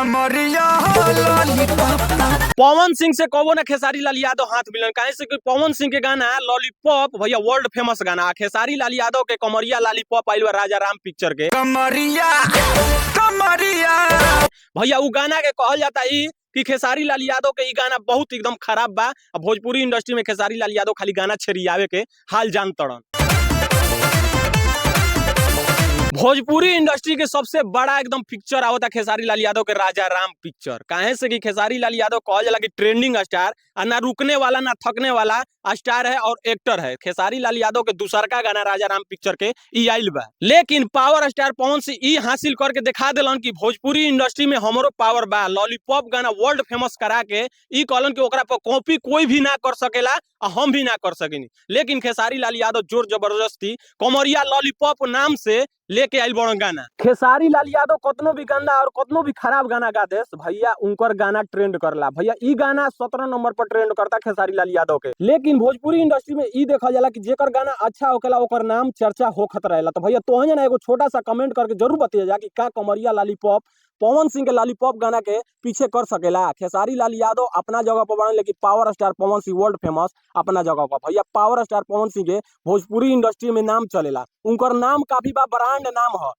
कमरिया लॉलीपॉप। पवन सिंह से कबो ना खेसारी लाल यादव हाथ मिलन, काहे से कि पवन सिंह के गाना लॉलीपॉप भैया वर्ल्ड फेमस गाना, खेसारी लाल यादव के कमरिया लॉलीपॉप आइल बा राजा राम पिक्चर के। कमरिया कमरिया भैया उ गाना के कहल जाता ई कि खेसारी लाल यादव के ई गाना बहुत एकदम खराब बा। भोजपुरी इंडस्ट्री में खेसारी लाल यादव खाली गाना छेड़ियावे के हाल जान तड़न। भोजपुरी इंडस्ट्री के सबसे बड़ा एकदम पिक्चर आवता खेसारी लाल यादव के राजा राम पिक्चर। काहे से कि खेसारी लाल यादव कहल जाला कि ट्रेंडिंग स्टार, ना रुकने वाला ना थकने वाला स्टार है और एक्टर है। खेसारी लाल यादव के दूसर का गाना राजा राम पिक्चर के ई आइल बा, लेकिन पावर स्टार पवन सिंह ई हासिल करके दिखा दिलन कि भोजपुरी इंडस्ट्री में हमरो पावर बा। लॉलीपॉप गाना वर्ल्ड फेमस करा के ई कहलन कि ओकरा पर कॉपी कोई भी ना कर सकेला और हम भी ना कर सकेनी। लेकिन खेसारी लाल यादव जोर जबरदस्ती कमरिया लॉलीपॉप नाम से लेके आइल बड़न गाना। खेसारी लाल यादव कतनो भी गंदा और कतनो भी खराब गाना गा देस भैया उनकर गाना ट्रेंड करला। भैया ई गाना 17 नंबर पर ट्रेंड करता खेसारी लाल यादव के। लेकिन भोजपुरी इंडस्ट्री में ई देखा जाला कि जेकर गाना अच्छा होखेला ओकर नाम चर्चा होखत रहेला। तो भैया तोहन ना एगो छोटा सा कमेंट करके जरूर बतिया जा कि का कमरिया लॉलीपॉप पवन सिंह के लॉलीपॉप गाना के पीछे कर सकेला। खेसारी लाल यादव अपना जगह पर बने, लेकिन power star Pawan Singh world famous अपना जगह पर। भैया पावर स्टार पवन सिंह के भोजपुरी इंडस्ट्री में नाम चलेला, उनकर नाम काफी बा ब्रांड नाम है।